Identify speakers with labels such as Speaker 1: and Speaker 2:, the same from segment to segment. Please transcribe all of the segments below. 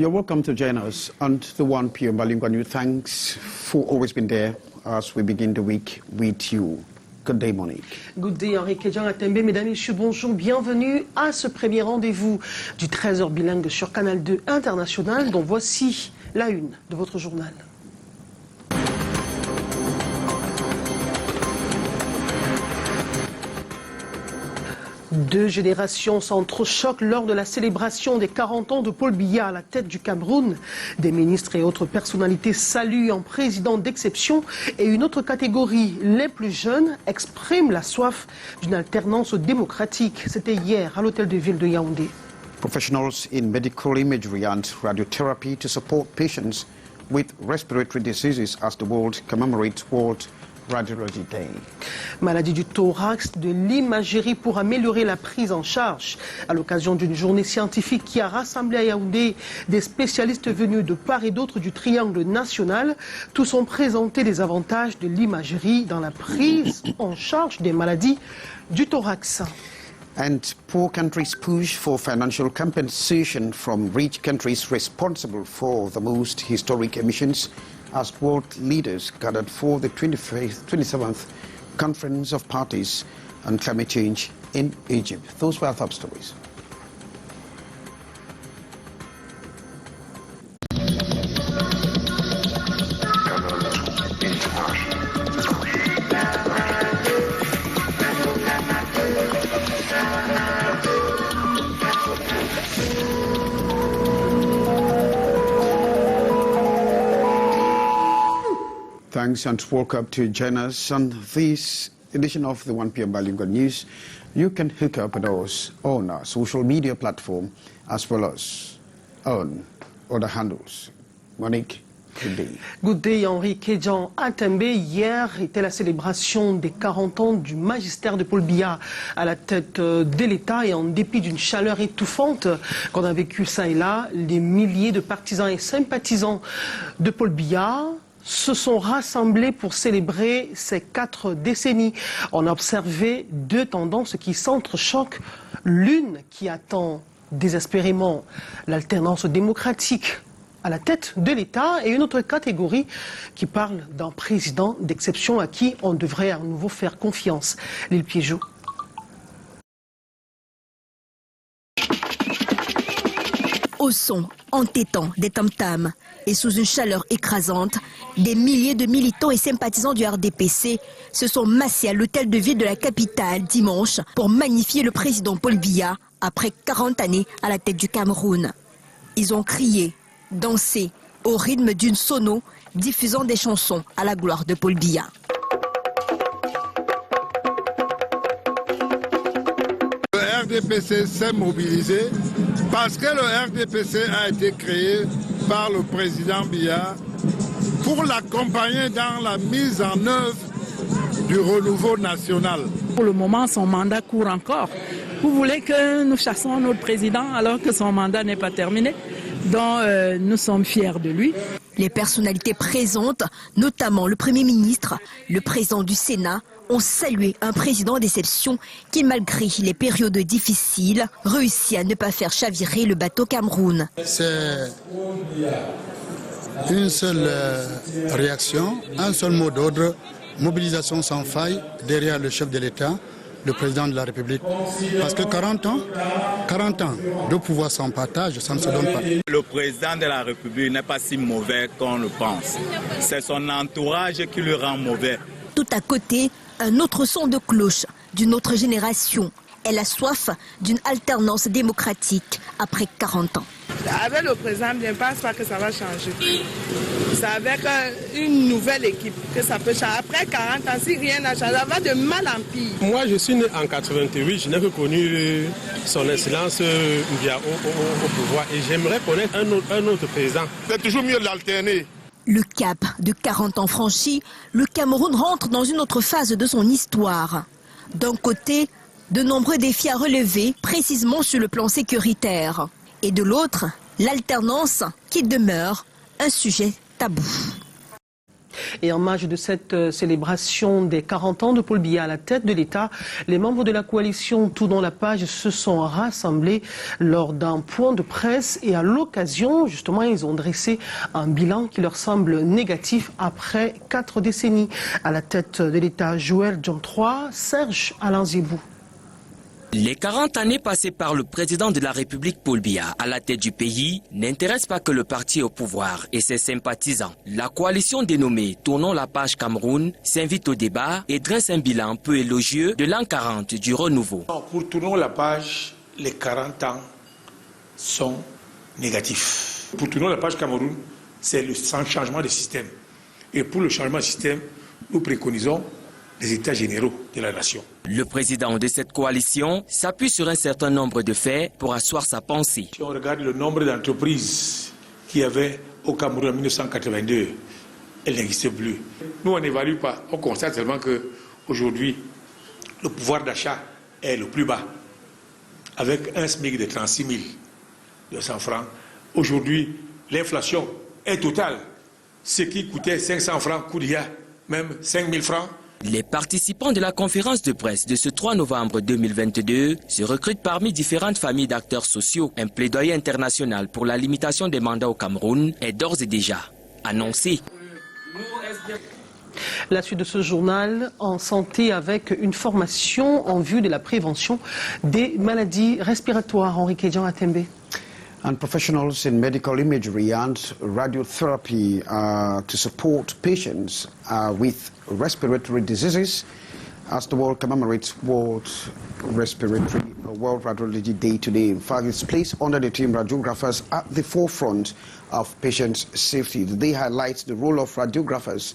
Speaker 1: You're welcome to join us on the 1 p.m. Bilingue News. Thanks for always being there as we begin the week with you. Good day, Monique.
Speaker 2: Good day, Henri Kedjan Atembe. Mesdames et messieurs, bonjour. Bienvenue à ce premier rendez-vous du 13h bilingue sur Canal 2 International, dont voici la une de votre journal. Deux générations s'entrechoquent lors de la célébration des 40 ans de Paul Biya à la tête du Cameroun. Des ministres et autres personnalités saluent un président d'exception et une autre catégorie, les plus jeunes, expriment la soif d'une alternance démocratique. C'était hier à l'hôtel de ville de Yaoundé.
Speaker 1: Professionals in medical imagery and radiotherapy to support patients with respiratory diseases as the world commemorates World Radiology Day.
Speaker 2: Maladie du thorax, de l'imagerie pour améliorer la prise en charge. À l'occasion d'une journée scientifique qui a rassemblé à Yaoundé des spécialistes venus de part et d'autre du triangle national, tous ont présenté les avantages de l'imagerie dans la prise en charge des maladies du thorax.
Speaker 1: And poor countries push for financial compensation from rich countries responsible for the most historic emissions as world leaders gathered for the 27th Conference of Parties on Climate Change in Egypt. Those were our top stories. Thanks and welcome to join us on this edition of the 1 p.m. Bilingual News. You can hook up with us on our social media platform as well as on other handles. Monique, good day.
Speaker 2: Good day, Henri Kedjan Atembe. Hier était la célébration des 40 ans du magistère de Paul Biya à la tête de l'État et en dépit d'une chaleur étouffante qu'on a vécue ça et là, les milliers de partisans et sympathisants de Paul Biya se sont rassemblés pour célébrer ces 4 décennies. On a observé deux tendances qui s'entrechoquent. L'une qui attend désespérément l'alternance démocratique à la tête de l'État et une autre catégorie qui parle d'un président d'exception à qui on devrait à nouveau faire confiance. L'île Piégeot.
Speaker 3: Au son entêtant des tam-tams et sous une chaleur écrasante, des milliers de militants et sympathisants du RDPC se sont massés à l'hôtel de ville de la capitale dimanche pour magnifier le président Paul Biya après 40 années à la tête du Cameroun. Ils ont crié, dansé au rythme d'une sono, diffusant des chansons à la gloire de Paul Biya.
Speaker 4: Le RDPC s'est mobilisé parce que le RDPC a été créé par le président Biya pour l'accompagner dans la mise en œuvre du renouveau national.
Speaker 5: Pour le moment, son mandat court encore. Vous voulez que nous chassons notre président alors que son mandat n'est pas terminé? Donc nous sommes fiers de lui.
Speaker 3: Les personnalités présentes, notamment le Premier ministre, le président du Sénat, ont salué un président d'exception qui, malgré les périodes difficiles, réussit à ne pas faire chavirer le bateau Cameroun.
Speaker 6: C'est une seule réaction, un seul mot d'ordre, mobilisation sans faille derrière le chef de l'État, le président de la République. Parce que 40 ans de pouvoir sans partage, ça ne se donne pas.
Speaker 7: Le président de la République n'est pas si mauvais qu'on le pense. C'est son entourage qui le rend mauvais.
Speaker 3: Tout à côté, un autre son de cloche d'une autre génération. Elle a soif d'une alternance démocratique après 40 ans.
Speaker 8: Avec le président, je ne pense pas que ça va changer. C'est avec une nouvelle équipe que ça peut changer. Après 40 ans, si rien n'a changé, ça va de mal en pire.
Speaker 9: Moi, je suis né en 88, je n'ai que connu son excellence Biya au pouvoir et j'aimerais connaître un autre président.
Speaker 4: C'est toujours mieux de l'alterner.
Speaker 3: Le cap de 40 ans franchi, le Cameroun rentre dans une autre phase de son histoire. D'un côté, de nombreux défis à relever, précisément sur le plan sécuritaire. Et de l'autre, l'alternance qui demeure un sujet tabou.
Speaker 2: Et en marge de cette célébration des 40 ans de Paul Biya à la tête de l'État, les membres de la coalition Tournons la page se sont rassemblés lors d'un point de presse et à l'occasion, justement, ils ont dressé un bilan qui leur semble négatif après 4 décennies. À la tête de l'État, Joël John III, Serge Alain Zébou.
Speaker 10: Les 40 années passées par le président de la République Paul Biya à la tête du pays n'intéressent pas que le parti au pouvoir et ses sympathisants. La coalition dénommée Tournons la page Cameroun s'invite au débat et dresse un bilan peu élogieux de l'an 40 du renouveau.
Speaker 11: Pour Tournons la page, les 40 ans sont négatifs. Pour Tournons la page Cameroun, c'est le changement de système. Et pour le changement de système, nous préconisons les États généraux de la nation.
Speaker 10: Le président de cette coalition s'appuie sur un certain nombre de faits pour asseoir sa pensée.
Speaker 11: Si on regarde le nombre d'entreprises qu'il y avait au Cameroun en 1982, elles n'existaient plus. Nous, on n'évalue pas. On constate seulement qu'aujourd'hui, le pouvoir d'achat est le plus bas, avec un SMIC de 36 200 francs. Aujourd'hui, l'inflation est totale. Ce qui coûtait 500 francs coûte il y a même 5 000 francs.
Speaker 10: Les participants de la conférence de presse de ce 3 novembre 2022 se recrutent parmi différentes familles d'acteurs sociaux. Un plaidoyer international pour la limitation des mandats au Cameroun est d'ores et déjà annoncé.
Speaker 2: La suite de ce journal en santé avec une formation en vue de la prévention des maladies respiratoires. Henri Kedjan Atembe.
Speaker 1: And professionals in medical imagery and radiotherapy to support patients with respiratory diseases as the world commemorates World Radiology Day today. In fact, it's placed under the team radiographers at the forefront of patients' safety. The day highlights the role of radiographers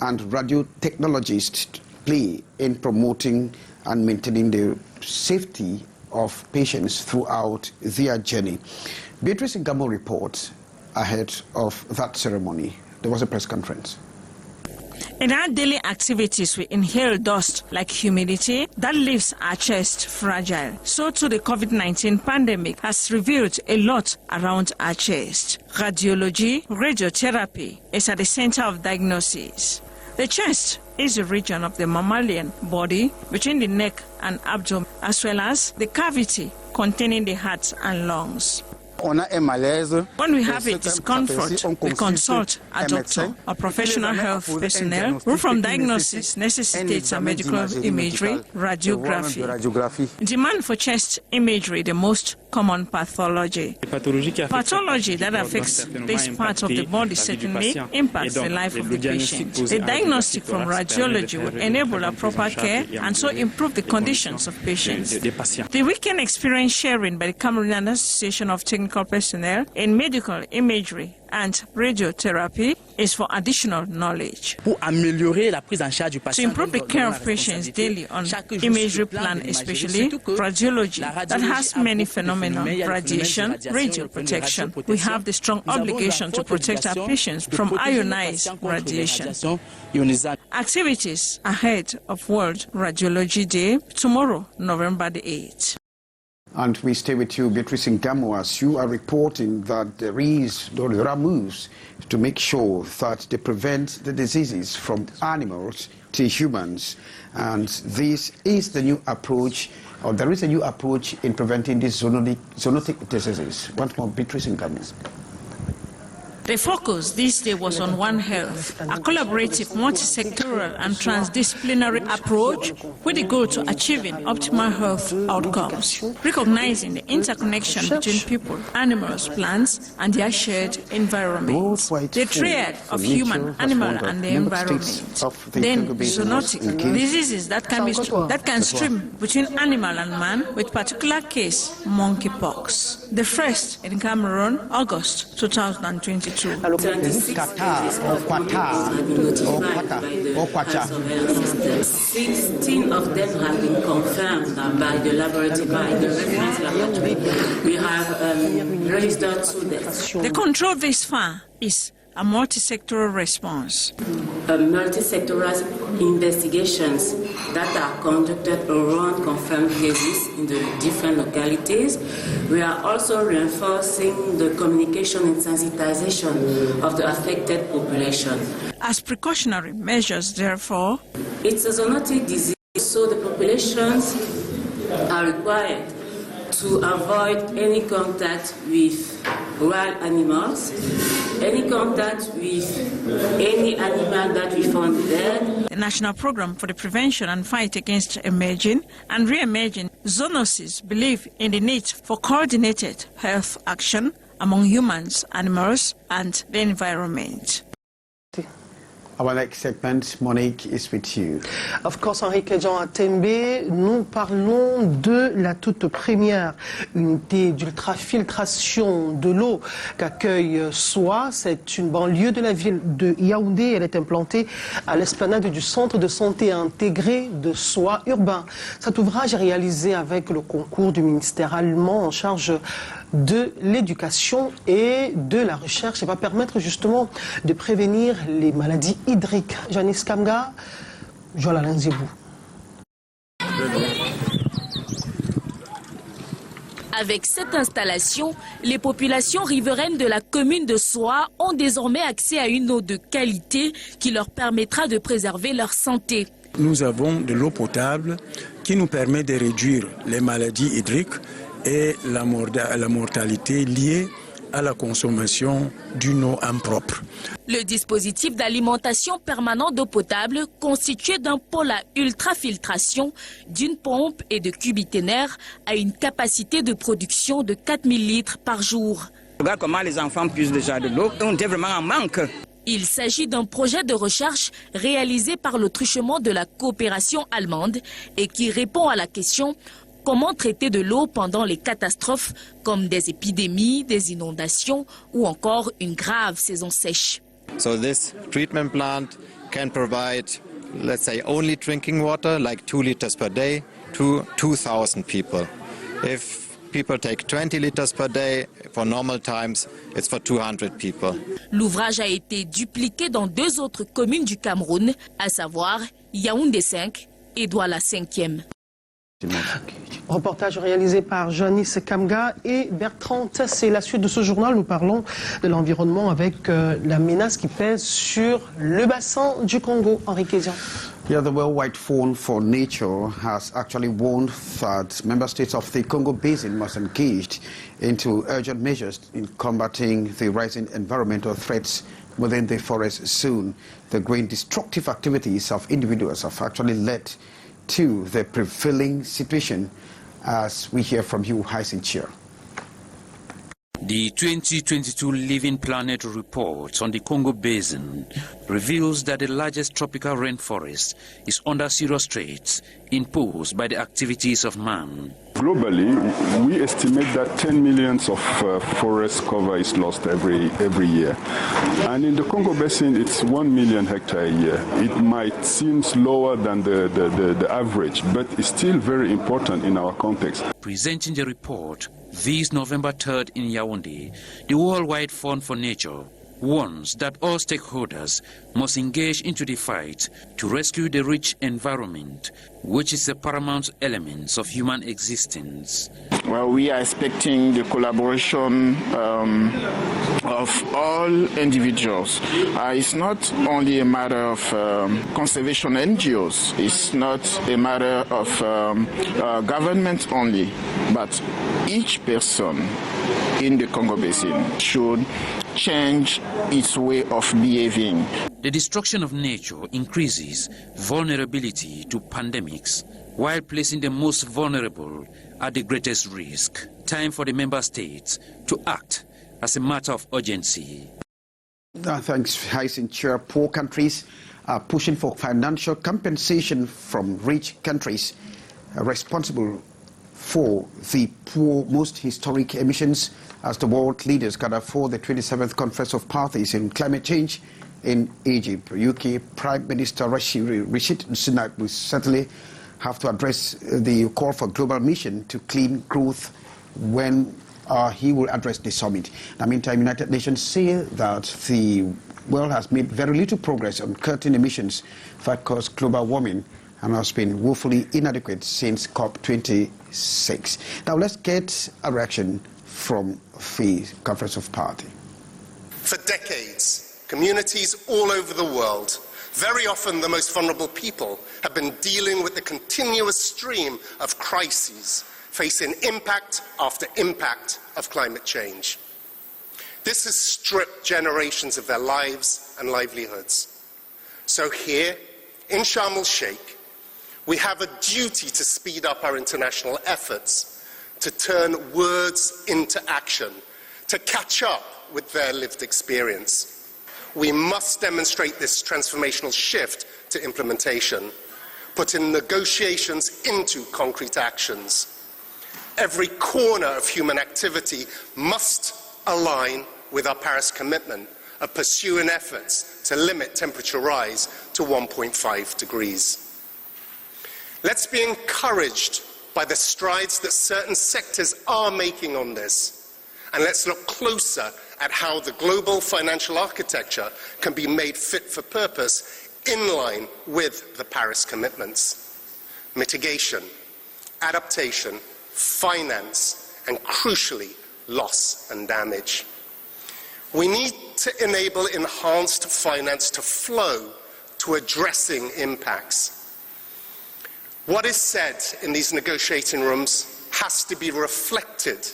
Speaker 1: and radiotechnologists play in promoting and maintaining the safety of patients throughout their journey. Beatrice Ngamo reports ahead of that ceremony. There was a press conference.
Speaker 12: In our daily activities, we inhale dust like humidity that leaves our chest fragile. So too the COVID-19 pandemic has revealed a lot around our chest. Radiology, radiotherapy is at the center of diagnosis. The chest is a region of the mammalian body between the neck and abdomen, as well as the cavity containing the heart and lungs. When we have a discomfort, we consult a doctor or professional health personnel who from diagnosis necessitates a medical imagery, radiography. Demand for chest imagery, the most common pathology. Pathology that affects this part of the body certainly impacts the life of the patient. The diagnostic from radiology will enable a proper care and so improve the conditions of patients. The weekend experience sharing by the Cameroonian Association of Technical Personnel in medical imagery and radiotherapy is for additional knowledge. To improve the care of patients daily on imagery plan, especially radiology that has many phenomena, radiation, radio protection. We have the strong obligation to protect our patients from ionized radiation. Activities ahead of World Radiology Day tomorrow, November the 8th.
Speaker 1: And we stay with you, Beatrice Ngamo, as you are reporting that there are moves to make sure that they prevent the diseases from animals to humans. And this is the new approach, or there is a new approach in preventing these zoonotic diseases. Once more, Beatrice Ngamo.
Speaker 12: The focus this day was on One Health, a collaborative, multi-sectoral and transdisciplinary approach with the goal to achieving optimal health outcomes, recognizing the interconnection between people, animals, plants, and their shared environment. The triad of human, animal, and the environment. Then zoonotic, diseases that can stream between animal and man, with particular case monkeypox. The first in Cameroon, August 2022. 16 of them have been confirmed by the laboratory, by the reference laboratory. We have raised out to deaths. The control this far is a multi-sectoral response. Multi-sectoral investigations
Speaker 13: that are conducted around confirmed cases in the different localities. We are also reinforcing the communication and sensitization of the affected population.
Speaker 12: As precautionary measures, therefore,
Speaker 13: it's a zoonotic disease, so the populations are required to avoid any contact with wild animals, any contact with any animal that we found dead.
Speaker 12: The National Program for the Prevention and Fight Against Emerging and Re-emerging Zoonoses believe in the need for coordinated health action among humans, animals, and the environment.
Speaker 1: Our next segment, Monique, is with you.
Speaker 2: Of course, Enrique Jean Atembe, nous parlons de la toute première unité d'ultrafiltration de l'eau qu'accueille SOA. C'est une banlieue de la ville de Yaoundé. Elle est implantée à l'esplanade du centre de santé intégré de SOA urbain. Cet ouvrage est réalisé avec le concours du ministère allemand en charge de l'éducation et de la recherche et va permettre justement de prévenir les maladies hydriques. Janice Kamga, Joël Alain Zébou.
Speaker 14: Avec cette installation, les populations riveraines de la commune de SOA ont désormais accès à une eau de qualité qui leur permettra de préserver leur santé.
Speaker 15: Nous avons de l'eau potable qui nous permet de réduire les maladies hydriques et la mortalité liée à la consommation d'une eau impropre.
Speaker 14: Le dispositif d'alimentation permanent d'eau potable, constitué d'un pôle à ultrafiltration, d'une pompe et de cubiténaires, a une capacité de production de 4000 litres par jour.
Speaker 16: Regarde comment les enfants puissent déjà de l'eau, on est vraiment en manque.
Speaker 14: Il s'agit d'un projet de recherche réalisé par le truchement de la coopération allemande et qui répond à la question: comment traiter de l'eau pendant les catastrophes comme des épidémies, des inondations ou encore une grave saison sèche.
Speaker 17: So this treatment plant can provide, let's say, only drinking water, like 2 liters per day, to 2,000 people. If people take 20 liters per day, for normal times, it's for 200 people.
Speaker 14: L'ouvrage a été dupliqué dans 2 autres communes du Cameroun, à savoir Yaoundé 5 et Douala 5e.
Speaker 2: Reportage réalisé par Janice Kamga et Bertrand Tassé. La suite de ce journal, nous parlons de l'environnement avec la menace qui pèse sur le bassin du Congo. Enrique Jean.
Speaker 1: Yeah, the Worldwide Fund for Nature has actually warned that member states of the Congo Basin must engage into urgent measures in combating the rising environmental threats within the forest zone. The growing destructive activities of individuals have actually led to the prevailing situation, as we hear from you, Hyacinth.
Speaker 18: The 2022 Living Planet report on the Congo Basin reveals that the largest tropical rainforest is under serious threats imposed by the activities of man.
Speaker 19: Globally, we estimate that 10 million of forest cover is lost every year. And in the Congo Basin, it's 1 million hectares a year. It might seem lower than the average, but it's still very important in our context.
Speaker 18: Presenting the report this November 3rd in Yaoundé, the Worldwide Fund for Nature warns that all stakeholders must engage into the fight to rescue the rich environment, which is the paramount element of human existence.
Speaker 20: Well, we are expecting the collaboration of all individuals. It's not only a matter of conservation NGOs. It's not a matter of government only, but each person in the Congo Basin should change its way of behaving.
Speaker 18: The destruction of nature increases vulnerability to pandemics while placing the most vulnerable at the greatest risk. Time for the member states to act as a matter of urgency.
Speaker 1: Thanks, Hyacinth. Poor countries are pushing for financial compensation from rich countries responsible for the most historic emissions as the world leaders gather for the 27th Conference of Parties in Climate Change in Egypt. UK Prime Minister Rishi Sunak will certainly have to address the call for global mission to clean growth when he will address the summit. In the meantime, United Nations say that the world has made very little progress on curtailing emissions that cause global warming, and has been woefully inadequate since COP26. Now let's get a reaction from the Conference of Parties.
Speaker 21: For decades, communities all over the world, very often the most vulnerable people, have been dealing with the continuous stream of crises, facing impact after impact of climate change. This has stripped generations of their lives and livelihoods. So here, in Sharm el-Sheikh, we have a duty to speed up our international efforts, to turn words into action, to catch up with their lived experience. We must demonstrate this transformational shift to implementation, putting negotiations into concrete actions. Every corner of human activity must align with our Paris commitment of pursuing efforts to limit temperature rise to 1.5 degrees. Let's be encouraged by the strides that certain sectors are making on this, and let's look closer at how the global financial architecture can be made fit for purpose in line with the Paris commitments. Mitigation, adaptation, finance, and crucially, loss and damage. We need to enable enhanced finance to flow to addressing impacts. What is said in these negotiating rooms has to be reflected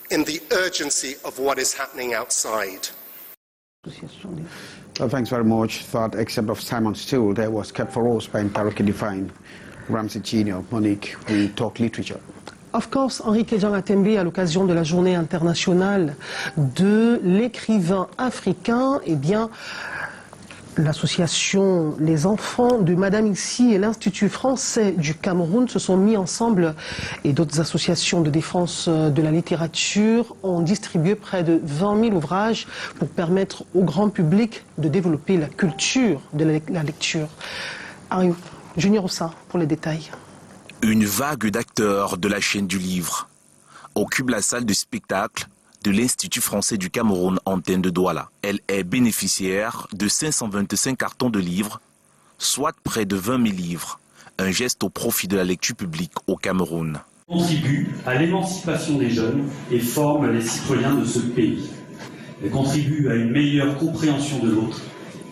Speaker 21: in the urgency of what is happening outside.
Speaker 1: Well, thanks very much. That except of Simon Steele, there was kept for us by Mparoki Define, Ramsey Jr., Monique, we talk literature.
Speaker 2: Of course, Henri Kedjan Atembe, à l'occasion de la journée internationale de l'écrivain africain, eh bien, l'association Les Enfants de Madame Ici et l'Institut français du Cameroun se sont mis ensemble et d'autres associations de défense de la littérature ont distribué près de 20 000 ouvrages pour permettre au grand public de développer la culture de la lecture. Ariou, Junior Ossa pour les détails.
Speaker 22: Une vague d'acteurs de la chaîne du livre occupe la salle de spectacle de l'Institut français du Cameroun antenne de Douala. Elle est bénéficiaire de 525 cartons de livres, soit près de 20 000 livres, un geste au profit de la lecture publique au Cameroun.
Speaker 23: Contribue à l'émancipation des jeunes et forme les citoyens de ce pays. Elle contribue à une meilleure compréhension de l'autre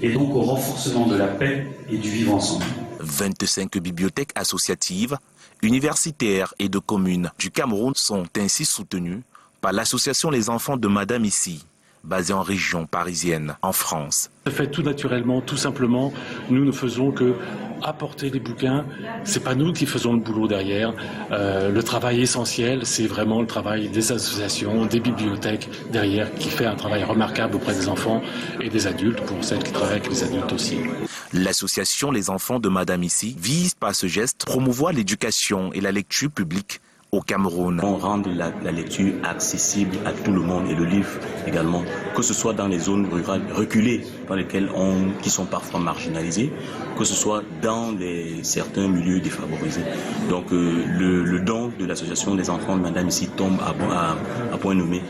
Speaker 23: et donc au renforcement de la paix et du vivre ensemble.
Speaker 22: 25 bibliothèques associatives, universitaires et de communes du Cameroun sont ainsi soutenues par l'association Les Enfants de Madame Ici, basée en région parisienne, en France.
Speaker 9: Ça fait tout naturellement, tout simplement. Nous ne faisons que apporter les bouquins. C'est pas nous qui faisons le boulot derrière. Le travail essentiel, c'est vraiment le travail des associations, des bibliothèques derrière, qui fait un travail remarquable auprès des enfants et des adultes, pour celles qui travaillent avec les adultes aussi.
Speaker 22: L'association Les Enfants de Madame Ici vise par ce geste promouvoir l'éducation et la lecture publique au Cameroun.
Speaker 24: On rend la lecture accessible à tout le monde et le livre également, que ce soit dans les zones rurales reculées, dans lesquelles qui sont parfois marginalisées, que ce soit dans certains milieux défavorisés. Donc le don de l'association des enfants de Madame Ici tombe à point nommé.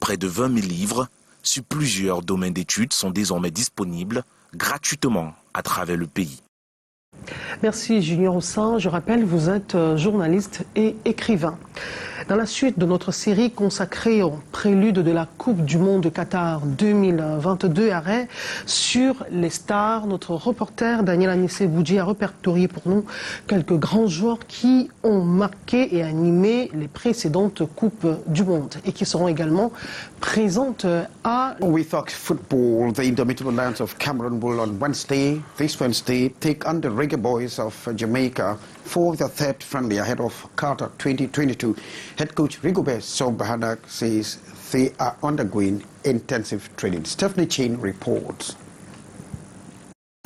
Speaker 22: Près de 20 000 livres sur plusieurs domaines d'études sont désormais disponibles gratuitement à travers le pays.
Speaker 2: Merci Junior Ossin. Je rappelle, vous êtes journaliste et écrivain. Dans la suite de notre série consacrée au prélude de la Coupe du Monde de Qatar 2022 arrêt sur les stars, notre reporter Daniel Anissé-Boudji a répertorié pour nous quelques grands joueurs qui ont marqué et animé les précédentes Coupes du Monde et qui seront également présentes à...
Speaker 1: We talk football. The indomitable Lions of Cameroon will on this Wednesday, take on the Reggae Boys of Jamaica for the third friendly ahead of Qatar 2022. Head coach Rigobert Sobahanak says they are undergoing intensive training. Stephanie Chin reports.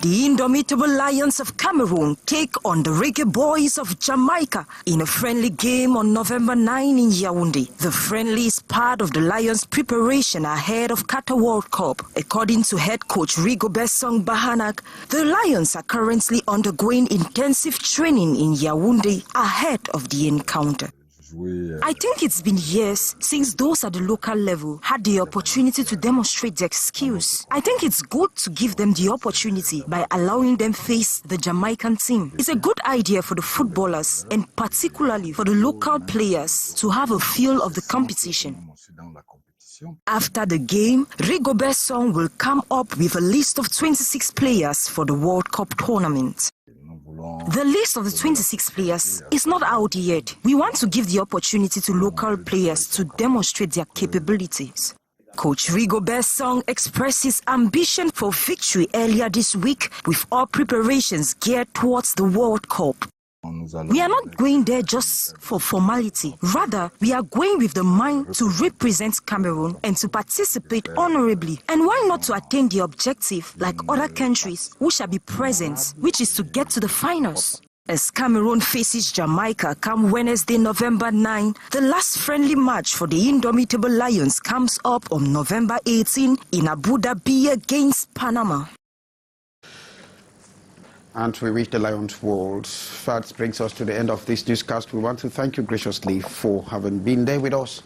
Speaker 3: The indomitable Lions of Cameroon take on the Reggae Boys of Jamaica in a friendly game on November 9 in Yaoundé. The friendly is part of the Lions' preparation ahead of Qatar World Cup. According to head coach Rigobert Sobahanak, the Lions are currently undergoing intensive training in Yaoundé ahead of the encounter.
Speaker 5: I think it's been years since those at the local level had the opportunity to demonstrate their skills. I think it's good to give them the opportunity by allowing them face the Jamaican team. It's a good idea for the footballers and particularly for the local players to have a feel of the competition. After the game, Rigobert's song will come up with a list of 26 players for the World Cup tournament. The list of the 26 players is not out yet. We want to give the opportunity to local players to demonstrate their capabilities. Coach Rigobert's song expressed his ambition for victory earlier this week with all preparations geared towards the World Cup. We are not going there just for formality. Rather, we are going with the mind to represent Cameroon and to participate honorably. And why not to attain the objective like other countries who shall be present, which is to get to the finals. As Cameroon faces Jamaica come Wednesday, November 9, the last friendly match for the Indomitable Lions comes up on November 18 in Abu Dhabi against Panama.
Speaker 1: And we reach the Lions World. That brings us to the end of this newscast. We want to thank you graciously for having been there with us.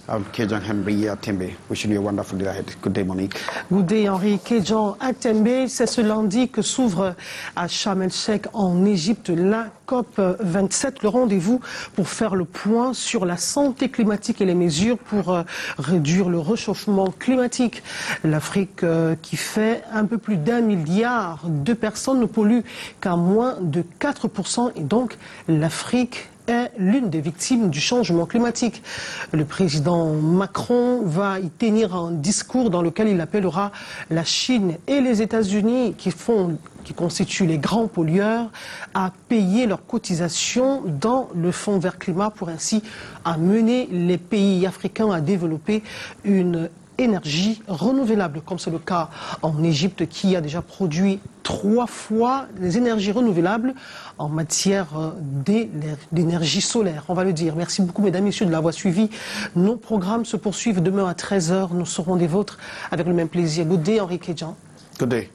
Speaker 1: I'm Kejan Henry Atembe. Wishing you a wonderful day ahead. Good day, Monique.
Speaker 2: Good day, Henri. Kejan Atembe. C'est ce lundi que s'ouvre à Sharm el-Sheikh en Égypte la COP 27, le rendez-vous pour faire le point sur la santé climatique et les mesures pour réduire le réchauffement climatique. L'Afrique qui fait un peu plus d'1 milliard de personnes ne pollue qu'à moins de 4% et donc l'Afrique est l'une des victimes du changement climatique. Le président Macron va y tenir un discours dans lequel il appellera la Chine et les États-Unis qui constituent les grands pollueurs à payer leurs cotisations dans le Fonds vert climat pour ainsi amener les pays africains à développer une énergie renouvelable, comme c'est le cas en Égypte qui a déjà produit 3 fois les énergies renouvelables en matière d'énergie solaire, on va le dire. Merci beaucoup mesdames et messieurs de l'avoir suivi. Nos programmes se poursuivent demain à 13h. Nous serons des vôtres avec le même plaisir. Good day, Henri Kejan.
Speaker 1: Good day.